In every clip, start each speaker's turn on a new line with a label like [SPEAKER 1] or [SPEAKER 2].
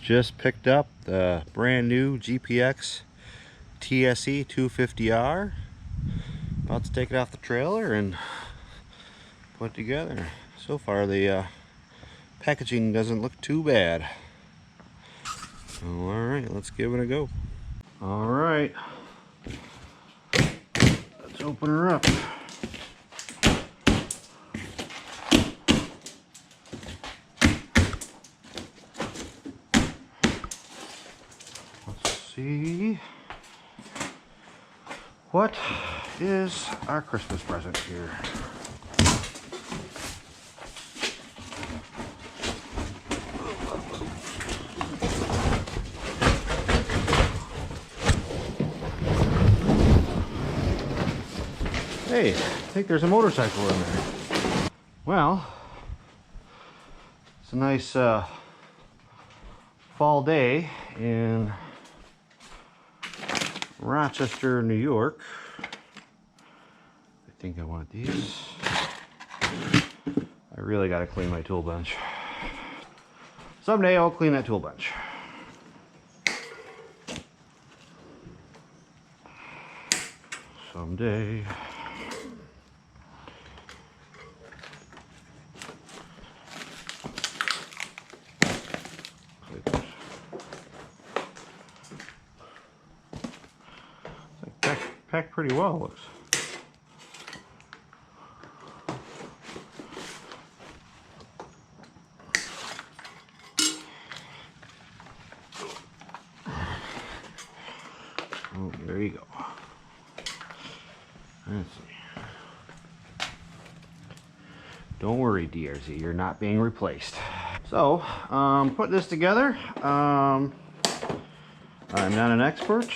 [SPEAKER 1] Just picked up the brand new GPX TSE250R. About to take it off the trailer and put together. So far the packaging doesn't look too bad. Alright, let's give it a go. Alright, let's open her up. Let's see. What is our Christmas present here? Hey, I think there's a motorcycle in there. Well, it's a nice fall day in Rochester, New York. I think I want these. I really got to clean my tool bench. Someday I'll clean that tool bench. Someday. Packed pretty well, looks. Oh, there you go. Let's see. Don't worry, DRZ, you're not being replaced. So, put this together. I'm not an expert.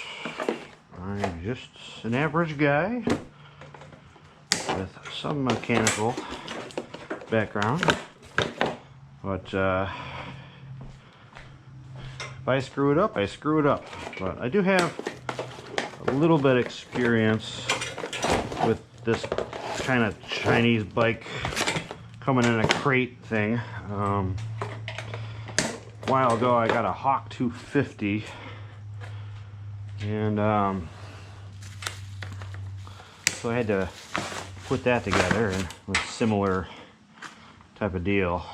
[SPEAKER 1] I'm just an average guy with some mechanical background, but if I screw it up, I screw it up. But I do have a little bit of experience with this kind of Chinese bike coming in a crate thing. A while ago I got a Hawk 250, and so I had to put that together, and with similar type of deal.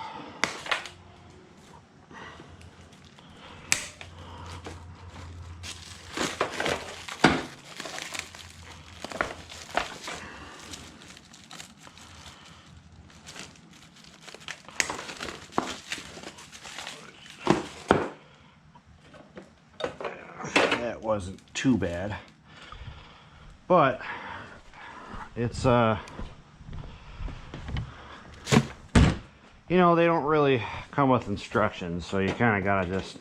[SPEAKER 1] That wasn't too bad, but it's you know, they don't really come with instructions, so you kind of gotta just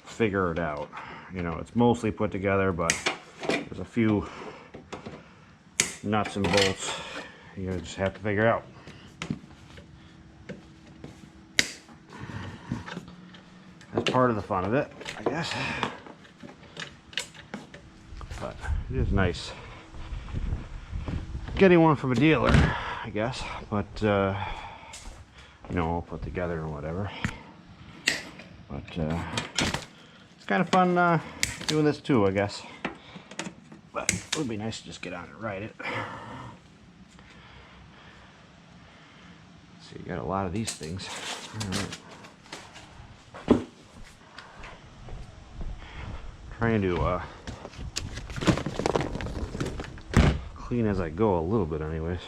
[SPEAKER 1] figure it out. You know, it's mostly put together, but there's a few nuts and bolts you just have to figure out. That's part of the fun of it, I guess. But it is nice getting one from a dealer, I guess. But you know, all put together and whatever. But it's kind of fun doing this too, I guess. But it would be nice to just get on and ride it. So you got a lot of these things. All right. Trying to clean as I go a little bit anyways.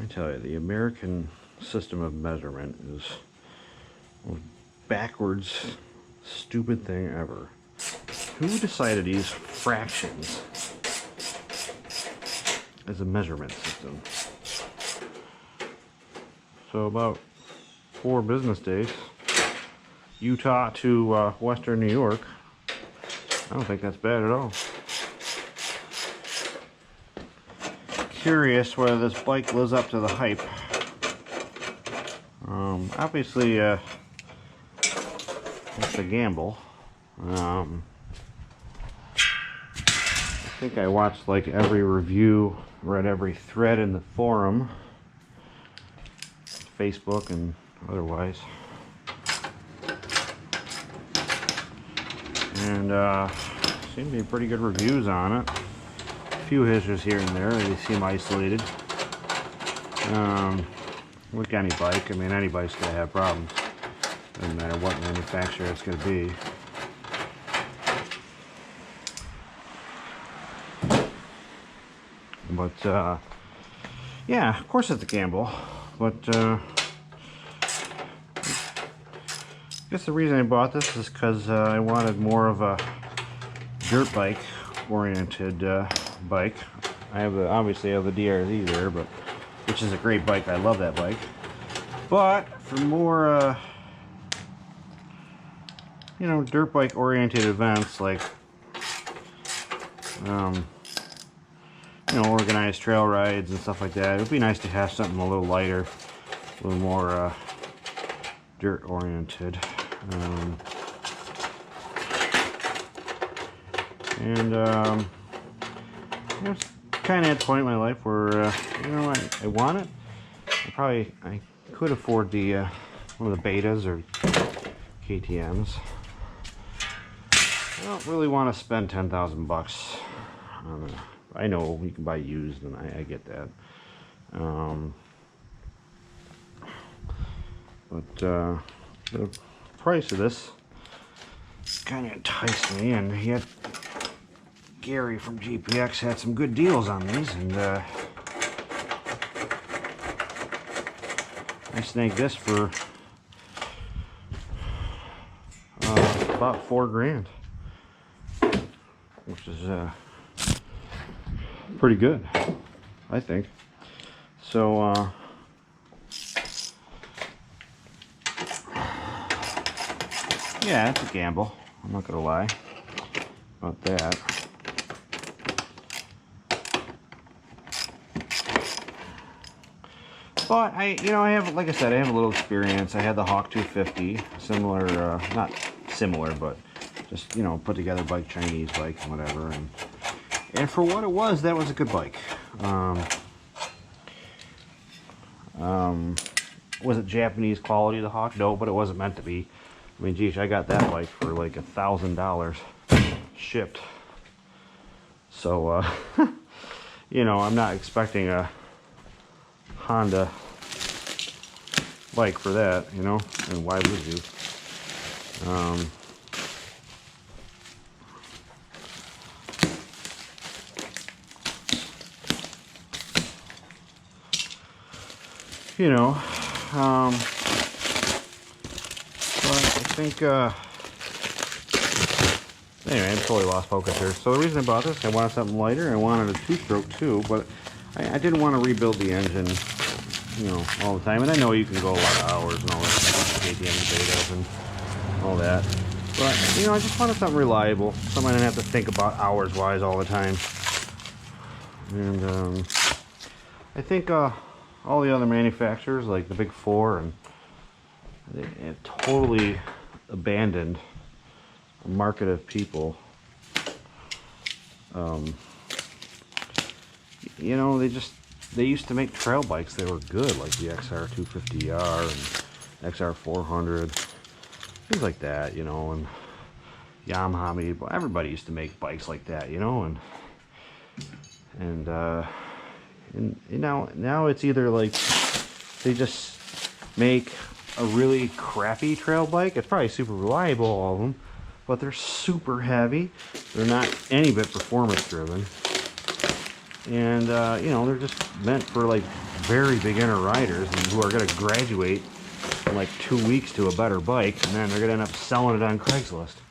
[SPEAKER 1] I tell you, the American system of measurement is the most backwards, stupid thing ever. Who decided to use fractions as a measurement system? So about 4 business days, Utah to Western New York. I don't think that's bad at all. Curious whether this bike lives up to the hype. Obviously, it's a gamble. I think I watched like every review, read every thread in the forum, Facebook and otherwise. and seem to be pretty good reviews on it. A few issues here and there. They seem isolated. Like any bike, I mean, any bike's gonna have problems. Doesn't matter what manufacturer it's gonna be. But yeah, of course it's a gamble. But I guess the reason I bought this is because I wanted more of a dirt bike oriented bike. Obviously I have the DRZ there, but which is a great bike. I love that bike. But for more you know, dirt bike oriented events like you know, organized trail rides and stuff like that, it would be nice to have something a little lighter, a little more dirt oriented. And you know, kind of at the point in my life where you know, I want it. I could afford the one of the betas or KTMs. I don't really want to spend 10,000 bucks on it. I know you can buy used, and I get that. But the price of this kind of enticed me, and yet Gary from GPX had some good deals on these, and I snagged this for about $4 grand, which is pretty good, I think. So yeah, it's a gamble, I'm not gonna lie about that. But you know, I have, like I said, I have a little experience. I had the Hawk 250, similar, not similar, but just, you know, put together bike, Chinese bike, whatever. And for what it was, that was a good bike. Was it Japanese quality, the Hawk? No, but it wasn't meant to be. I mean, geez, I got that bike for like $1,000 shipped. So, you know, I'm not expecting a Honda bike for that, you know, and why would you? You know, but I think, anyway, I totally lost focus here. So the reason I bought this, I wanted something lighter. I wanted a two-stroke too, but I didn't want to rebuild the engine, you know, all the time. And I know you can go a lot of hours and all that stuff, KTM betas and all that. But, you know, I just wanted something reliable, something I didn't have to think about hours-wise all the time. And I think all the other manufacturers, like the Big Four, and they have totally abandoned a market of people. You know, they used to make trail bikes that were good, like the XR250R and XR400, things like that, you know, and Yamaha, everybody used to make bikes like that, you know, and you know, now it's either like they just make a really crappy trail bike. It's probably super reliable, all of them, but they're super heavy. They're not any bit performance driven. And, you know, they're just meant for like very beginner riders and who are going to graduate in like 2 weeks to a better bike, and then they're going to end up selling it on Craigslist.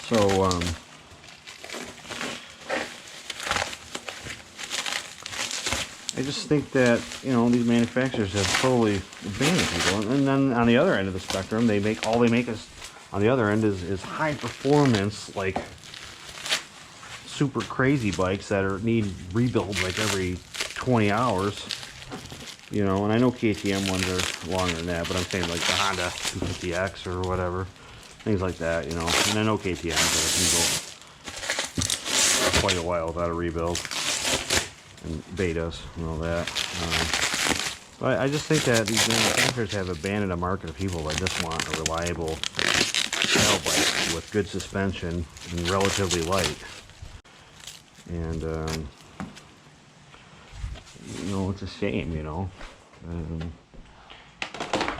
[SPEAKER 1] So, I just think that, you know, these manufacturers have totally abandoned people. And then on the other end of the spectrum, all they make is, on the other end, is high performance, like super crazy bikes that need rebuild like every 20 hours. You know, and I know KTM ones are longer than that, but I'm saying like the Honda 250X or whatever, things like that, you know. And I know KTM can go quite a while without a rebuild, and betas and all that. But I just think that these manufacturers have abandoned a market of people that just want a reliable trail bike with good suspension and relatively light. And, you know, it's a shame, you know.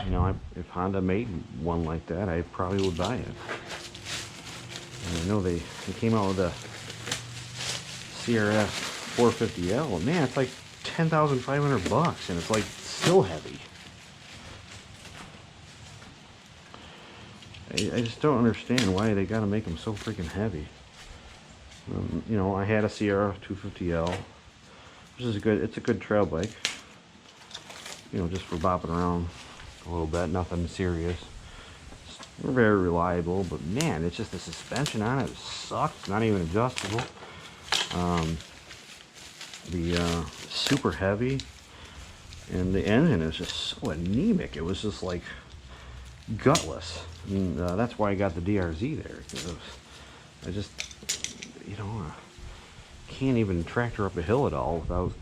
[SPEAKER 1] You know, if Honda made one like that, I probably would buy it. And I know they came out with a CRF 450L. Man, it's like $10,500 and it's like still heavy. I just don't understand why they gotta make them so freaking heavy. You know, I had a CRF 250L, which is it's a good trail bike. You know, just for bopping around a little bit, nothing serious. It's very reliable, but man, it's just the suspension on it sucks. It's not even adjustable. Super heavy, and the engine is just so anemic. It was just like gutless, and that's why I got the DRZ there. Because I just, you know, can't even tractor up a hill at all without,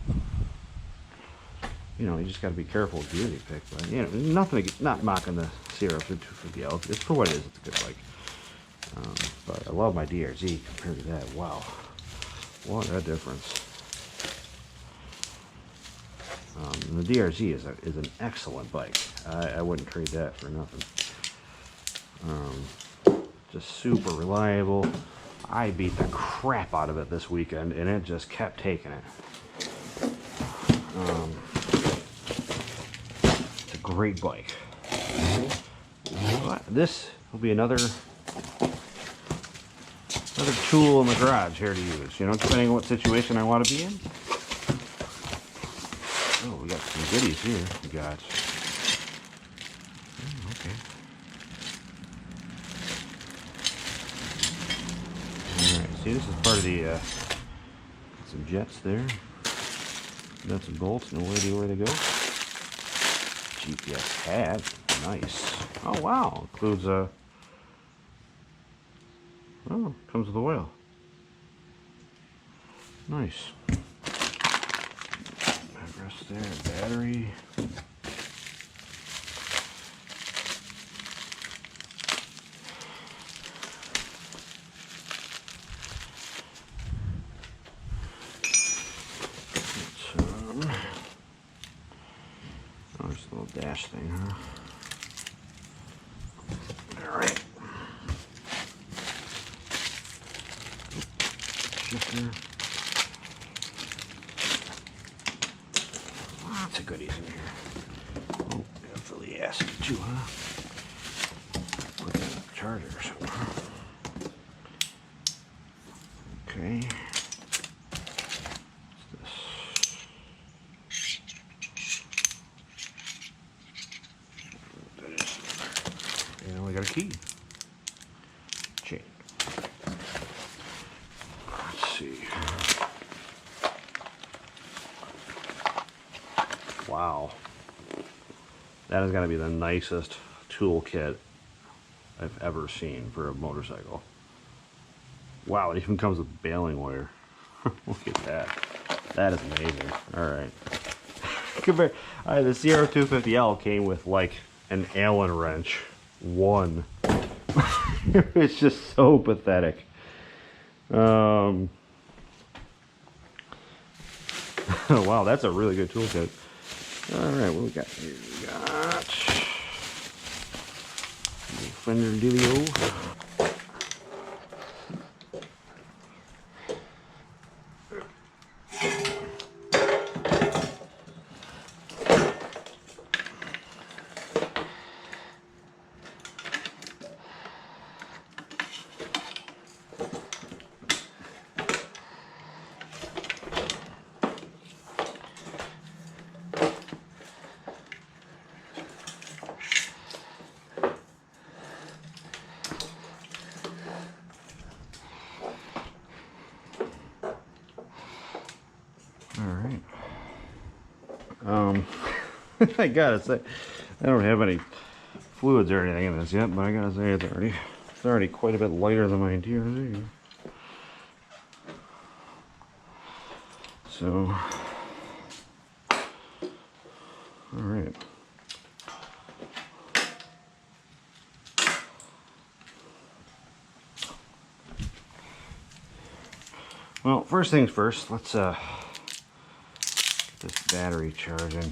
[SPEAKER 1] you know, you just got to be careful with gear you pick. But you know, not mocking the CRF 250L. It's for what it is. It's a good bike. But I love my DRZ compared to that. Wow, what a difference. And the DRZ is an excellent bike. I wouldn't trade that for nothing. Just super reliable. I beat the crap out of it this weekend, and it just kept taking it. It's a great bike. But this will be another tool in the garage here to use. You know, depending on what situation I want to be in. Oh, we got some goodies here. We got. Okay. Alright, see, this is part of the. Some jets there. Got some bolts, no idea where they go. GPS hat. Nice. Oh, wow. Includes a. Oh, comes with a whale. Nice. Rest there, battery. Oh, there's a little dash thing, huh? Alright. Shifter. Lots of goodies in here. Oh, gotta fill the acid too, huh? Put that in the charger or something. Okay. What's this? That is. And we got a key. Chain. Let's see. Wow, that has got to be the nicest toolkit I've ever seen for a motorcycle. Wow, it even comes with baling wire. Look at that. That is amazing. All right. The CRF 250L came with like an Allen wrench. One. It's just so pathetic. Wow, that's a really good toolkit. Alright, what we got here? We got Fender Dealio. Alright. I gotta say, I don't have any fluids or anything in this yet, but I gotta say it's already quite a bit lighter than my DRZ. So, All right. Well, first things first, let's get this battery charging.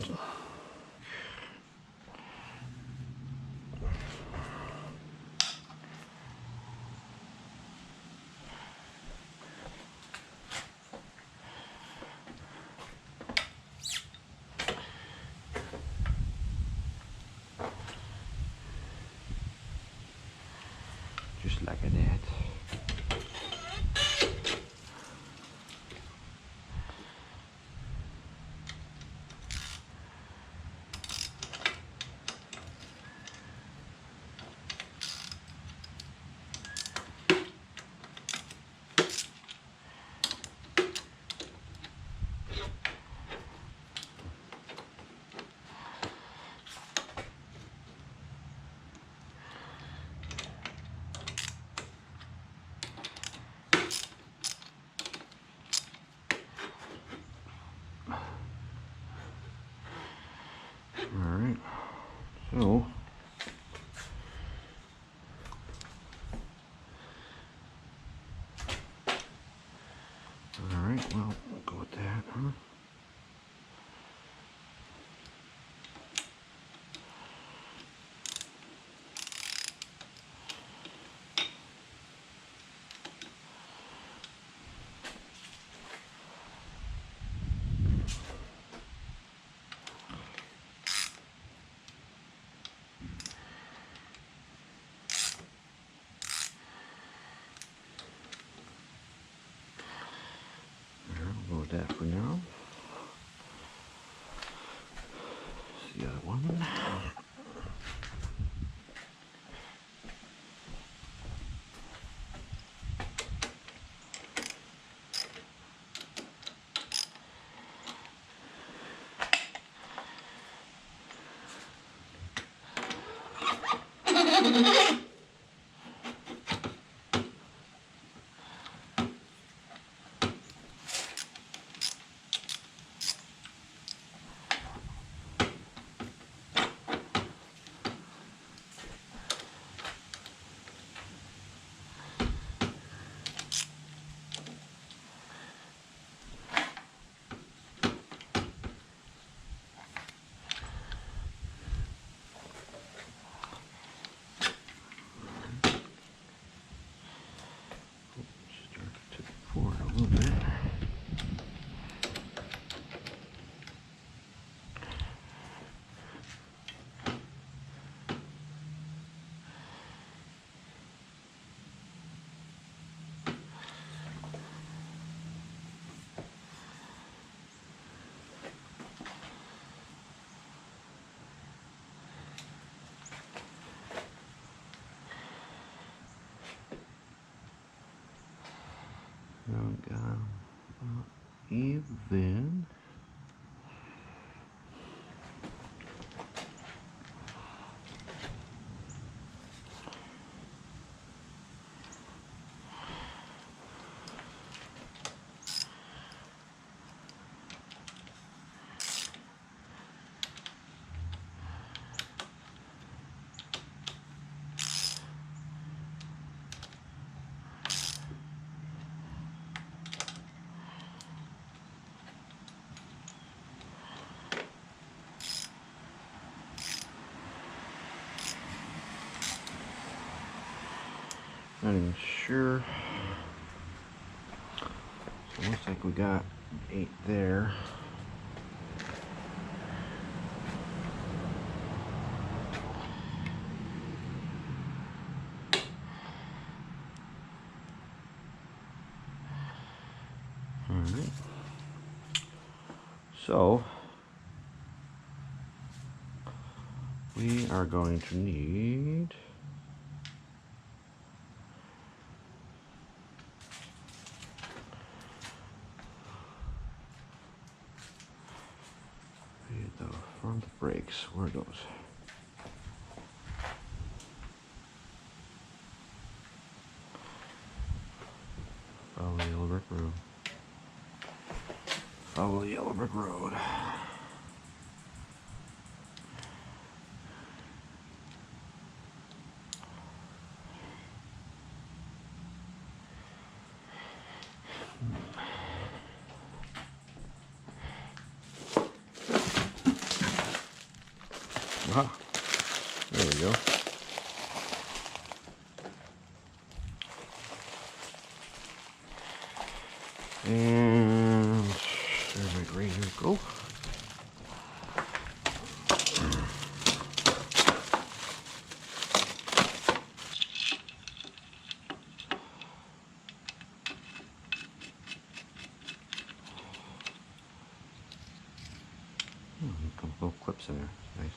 [SPEAKER 1] Just like that. Alright, so alright, well, we'll go with that, huh? We'll go with that for now. The other one. A little bit. Even. Not even sure. So it looks like we got 8 there. Alright. So we are going to need the front brakes. Where are those? Follow the yellow brick road. Follow the yellow brick road. Ah, there we go. And there's my right here go. A couple of clips in there. Nice.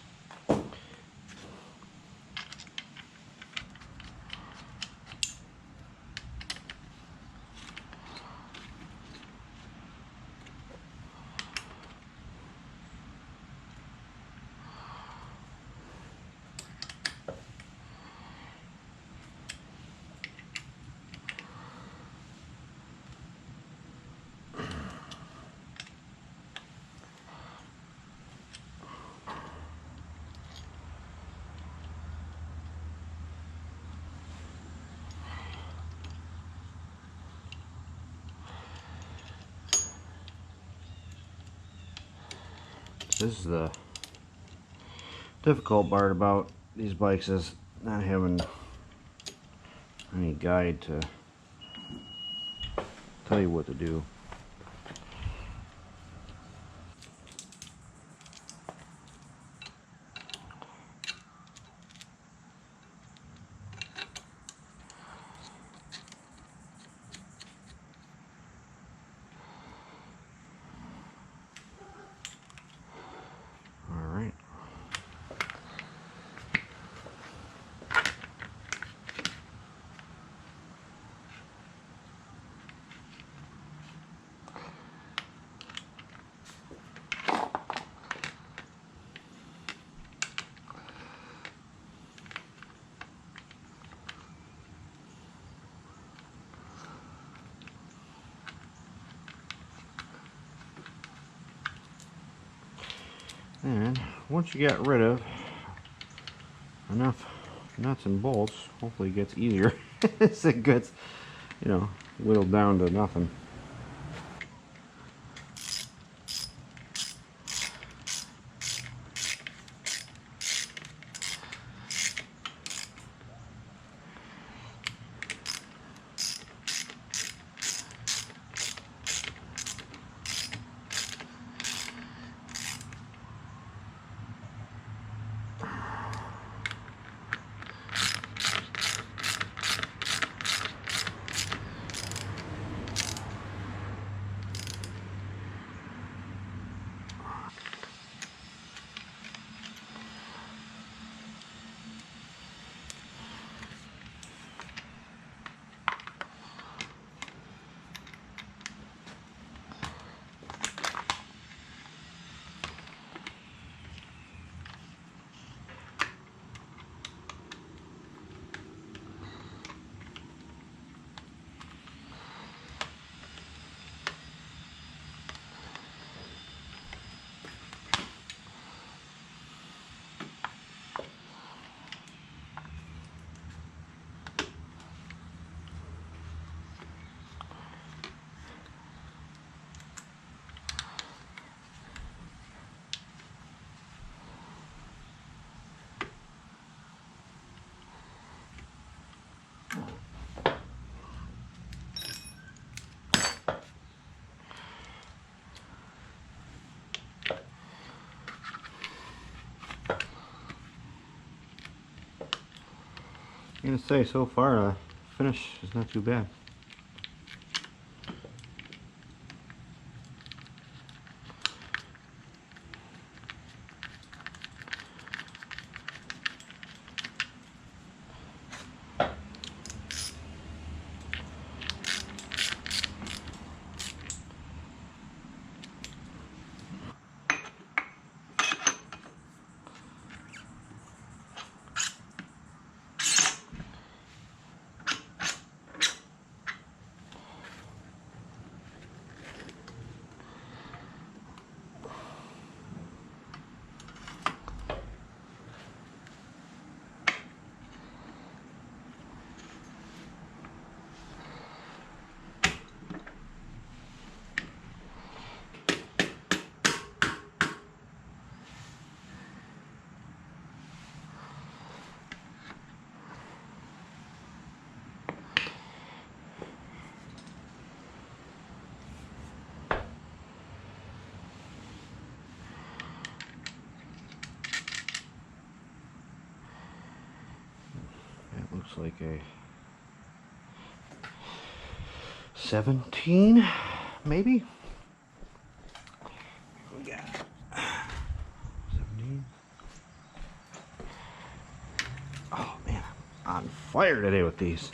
[SPEAKER 1] This is the difficult part about these bikes, is not having any guide to tell you what to do. Alright. And once you get rid of enough nuts and bolts, hopefully it gets easier as it gets, you know, whittled down to nothing. I'm gonna say, so far the finish is not too bad. like a 17, maybe. We got 17. Oh man, I'm on fire today with these.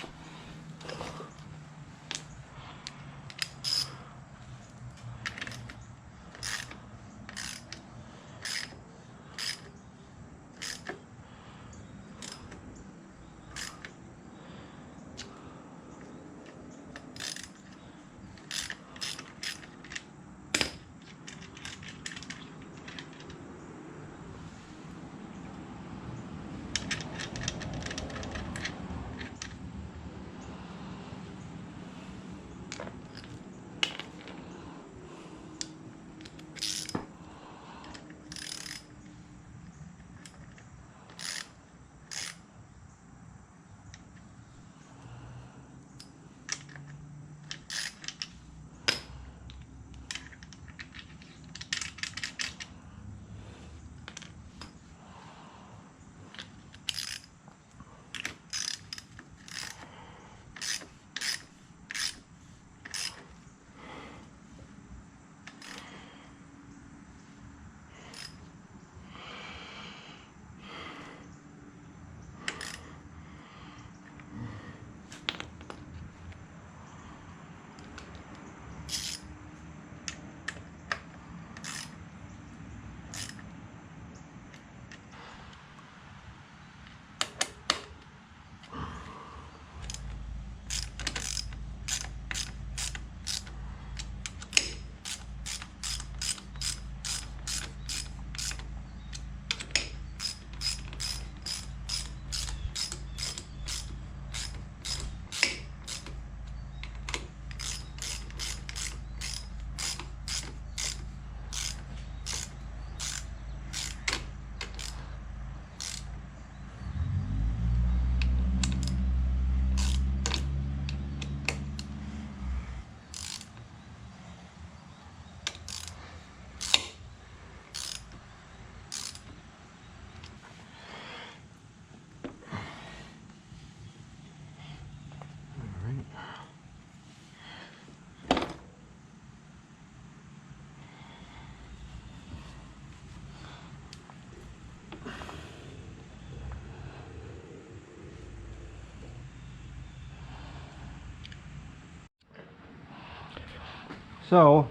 [SPEAKER 1] So,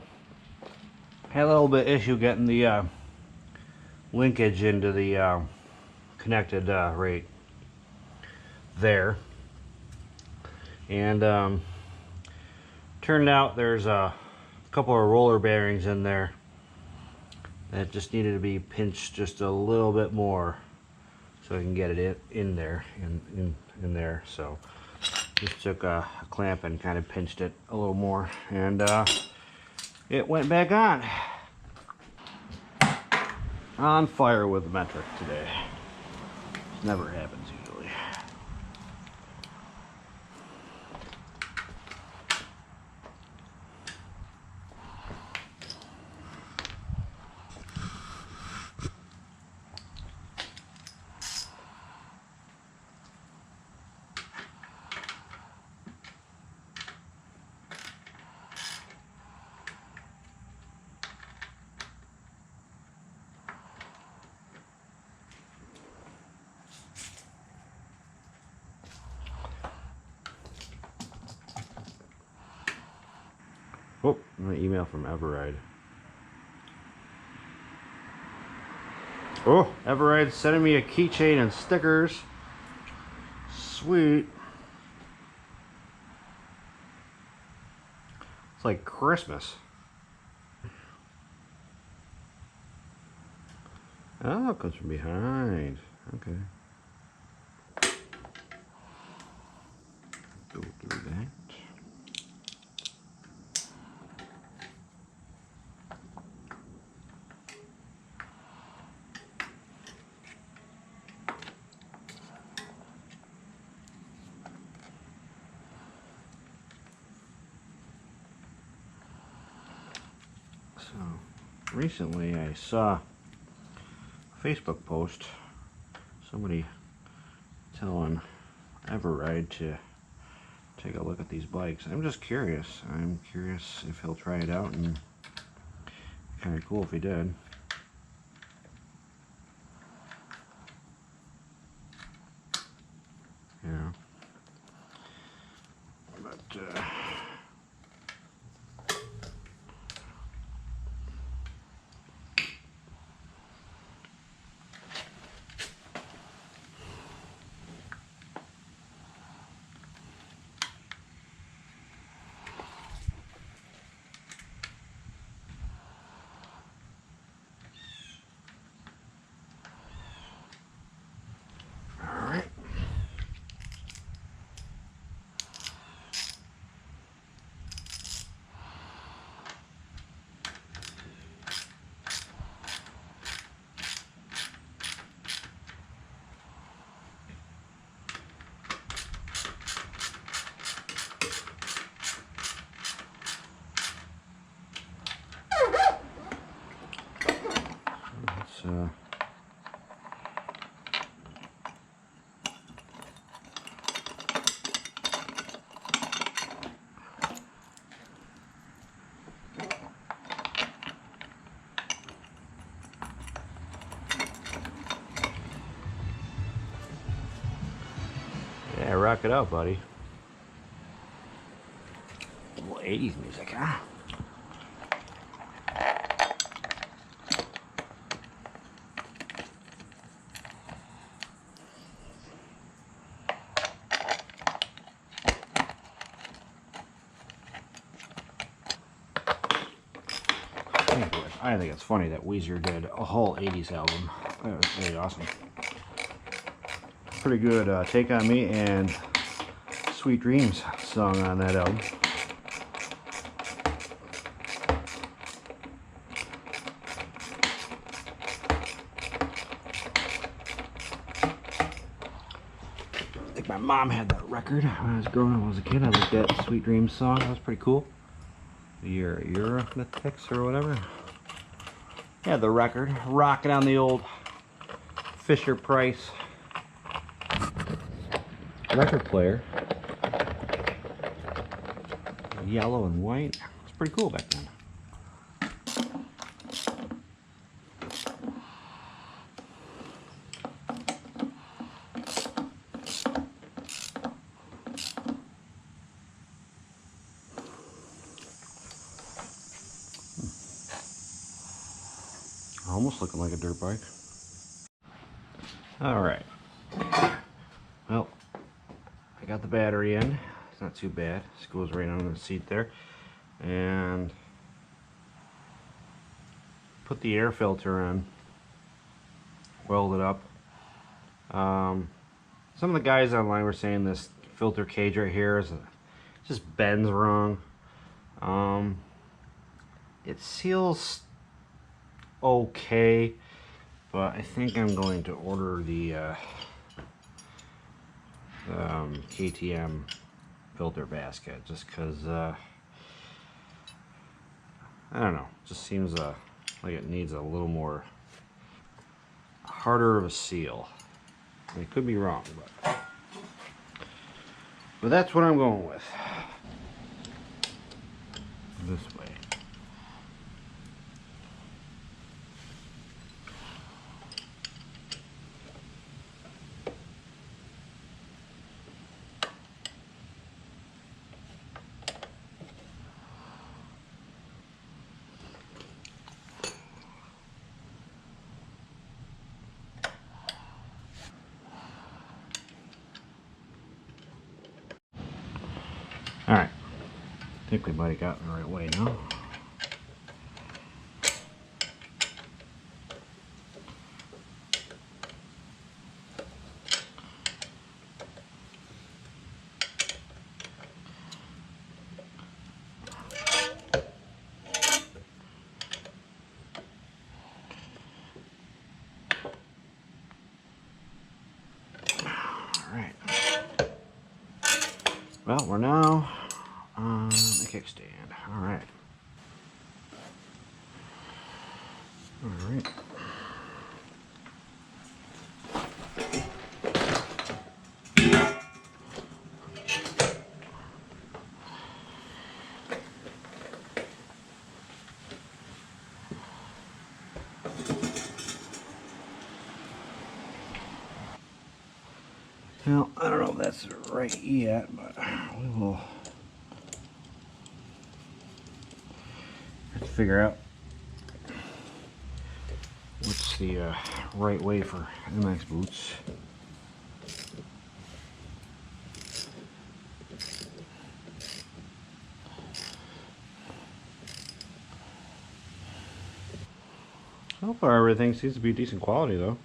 [SPEAKER 1] had a little bit issue getting the linkage into the connected rate there, and turned out there's a couple of roller bearings in there that just needed to be pinched just a little bit more so I can get it in there, in there. So just took a clamp and kind of pinched it a little more, and it went back on. On fire with the metric today. Never happens usually. Oh, an email from Everride. Oh, Everride's sending me a keychain and stickers. Sweet. It's like Christmas. Oh, it comes from behind. Okay. Go through that. So, recently I saw a Facebook post, somebody telling ever ride to take a look at these bikes. I'm just curious. I'm curious if he'll try it out, and kind of cool if he did. You know. But yeah, rock it out, buddy. A little 80s music, huh? I think it's funny that Weezer did a whole 80s album. That was really awesome. Pretty good Take On Me and Sweet Dreams song on that album. I think my mom had that record when I was growing up. When I was a kid, I liked that Sweet Dreams song. That was pretty cool. The Eurythmics or whatever. Yeah, the record. Rocking on the old Fisher Price record player. Yellow and white. It's pretty cool back then. Almost looking like a dirt bike. Alright. Well, I got the battery in. It's not too bad. This goes right under the seat there. And put the air filter in. Weld it up. Some of the guys online were saying this filter cage right here just bends wrong. It seals okay, but I think I'm going to order the KTM filter basket just because I don't know, just seems like it needs a little more harder of a seal. I could be wrong, but that's what I'm going with. This way. Alright, I think we might have gotten the right way now. Alright. Well, we're now on the kickstand. Alright. Alright. Well, I don't know if that's right yet, but we will have to figure out what's the right way for MX boots. So far everything seems to be decent quality though.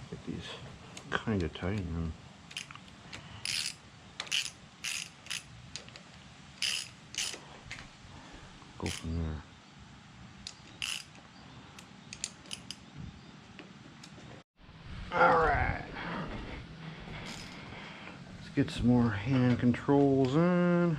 [SPEAKER 1] Get these kind of tight and go from there. Alright. Let's get some more hand controls in.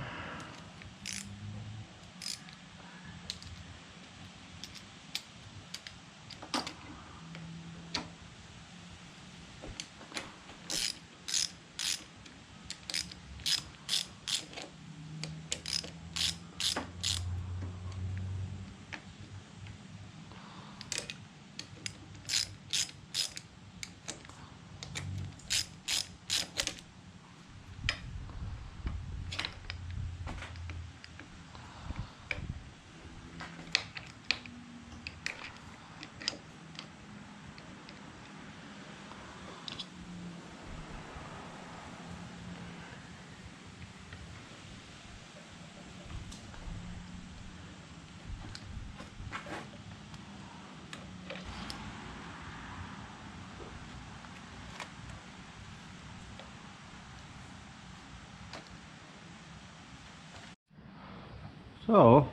[SPEAKER 1] So,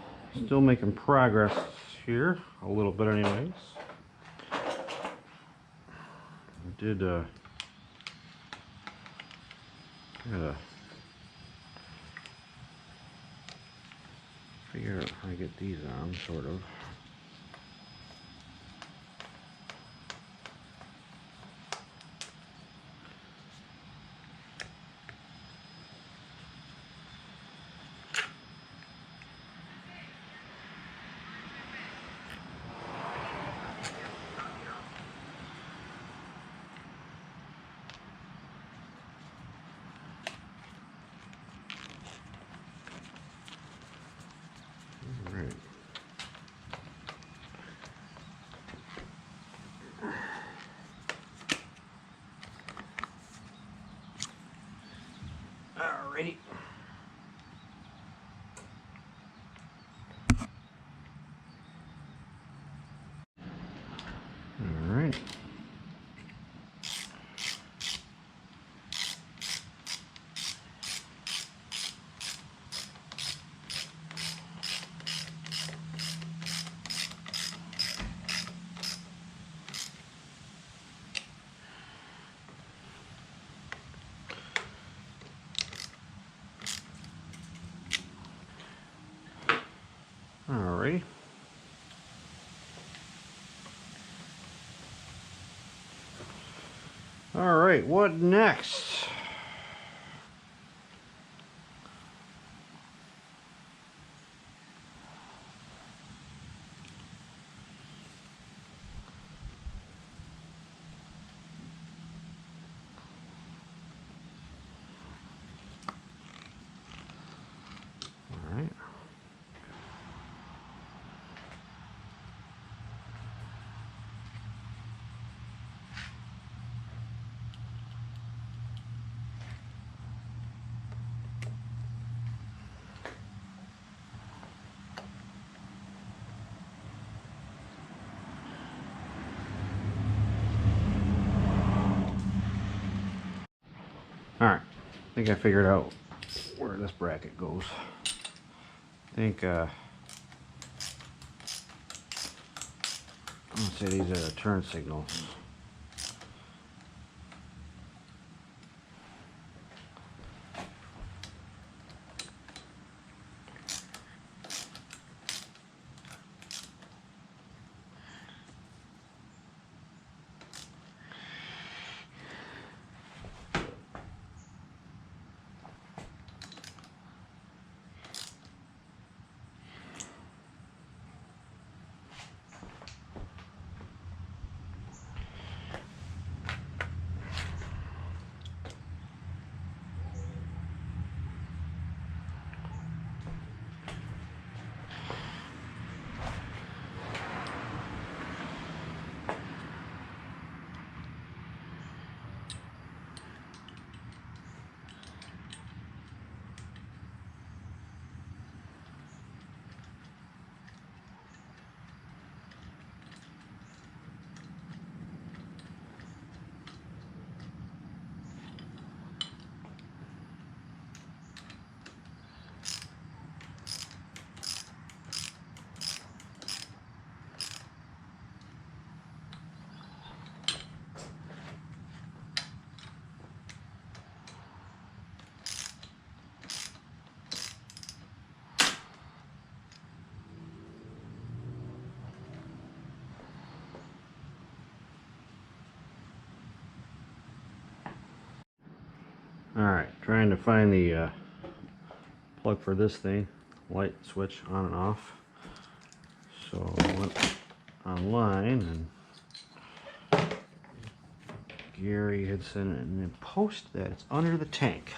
[SPEAKER 1] still making progress here, a little bit anyways. I did gotta figure out how to get these on, sort of. Alrighty. Alrighty. Alright, what next? Alright. Alright, I think I figured out where this bracket goes. I think, I'm gonna say these are the turn signals. Alright, trying to find the plug for this thing, light switch on and off. So I went online and Gary had sent it in a post that it's under the tank.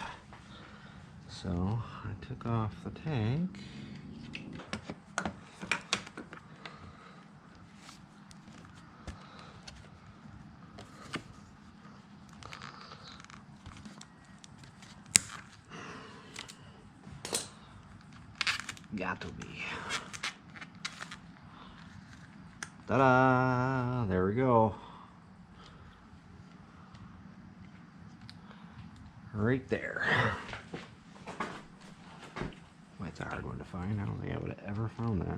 [SPEAKER 1] So I took off the tank. Got to be. Ta-da! There we go. Right there. Well, it's a hard one to find. I don't think I would have ever found that.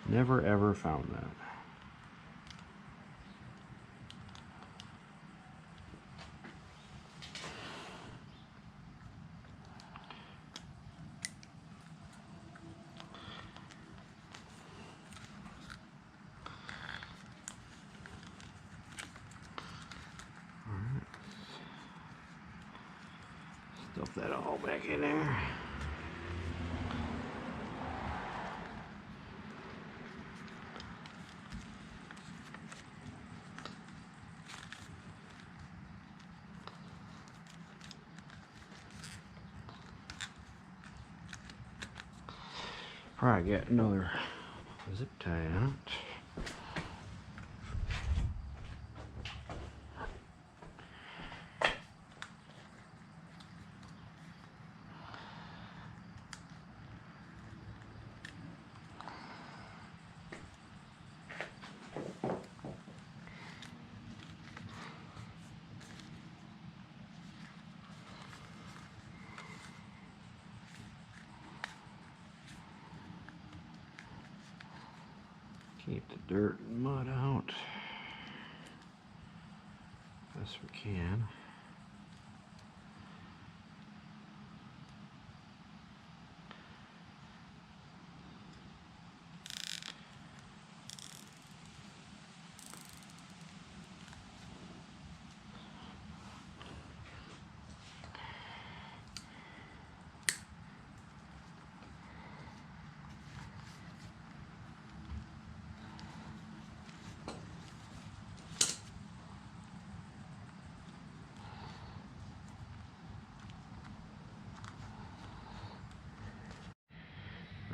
[SPEAKER 1] Never ever found that. All right. Stuff that all back in there. Probably get another zip tie out. Keep the dirt and mud out best we can.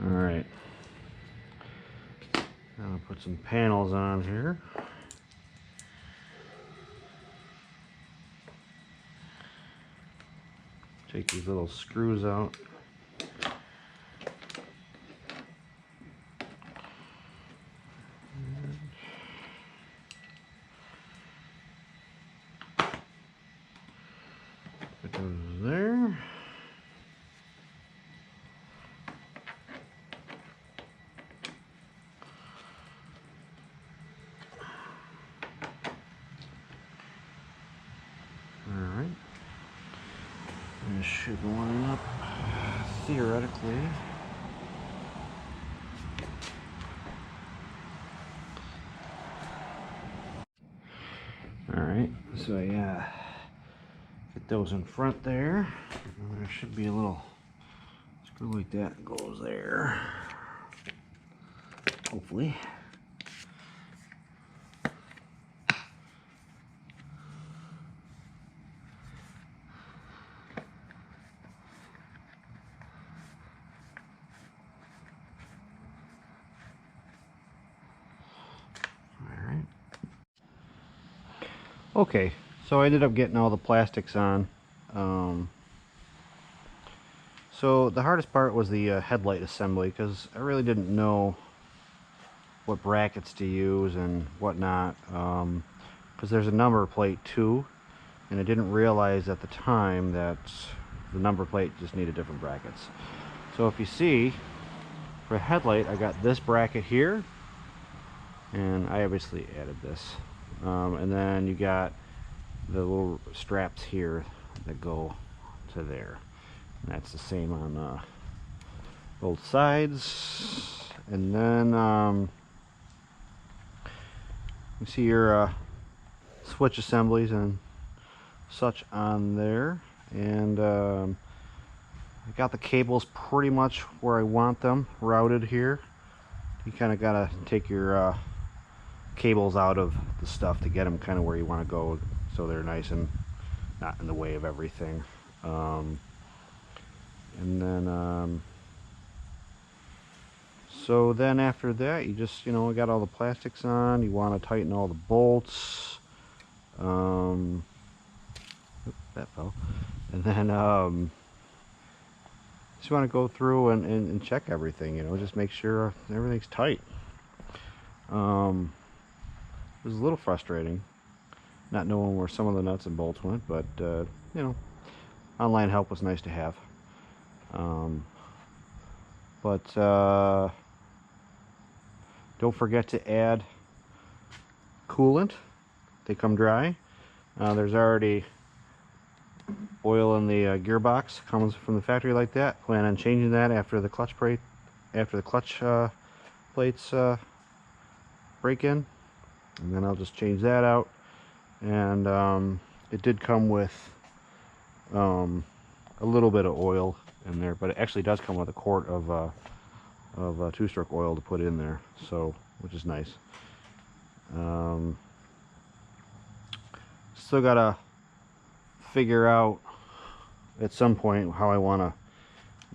[SPEAKER 1] Alright, now I'll put some panels on here. Take these little screws out. Put those there. Alright. This should line up theoretically. Alright, so yeah, get those in front there. And there should be a little screw like that goes there. Hopefully. Okay, so I ended up getting all the plastics on. So the hardest part was the headlight assembly, because I really didn't know what brackets to use and whatnot, because there's a number plate too, and I didn't realize at the time that the number plate just needed different brackets. So if you see, for the headlight I got this bracket here, and I obviously added this. And then you got the little straps here that go to there. And that's the same on both sides. And then you see your switch assemblies and such on there. And I got the cables pretty much where I want them routed here. You kind of gotta take your cables out of the stuff to get them kind of where you want to go, so they're nice and not in the way of everything. And then so then after that, you just, you know, got all the plastics on. You want to tighten all the bolts. Oops, that fell. And then just want to go through and check everything, you know, just make sure everything's tight. It was a little frustrating not knowing where some of the nuts and bolts went, but you know, online help was nice to have. Don't forget to add coolant. They come dry. There's already oil in the gearbox, comes from the factory like that. Plan on changing that after the clutch plates break in, and then I'll just change that out. And it did come with a little bit of oil in there, but it actually does come with a quart of two-stroke oil to put in there, so, which is nice. Still gotta figure out at some point how I want to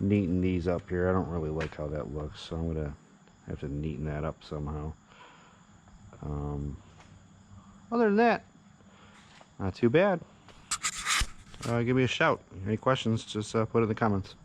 [SPEAKER 1] neaten these up here. I don't really like how that looks, so I'm gonna have to neaten that up somehow. Other than that, not too bad. Give me a shout. Any questions, just put it in the comments.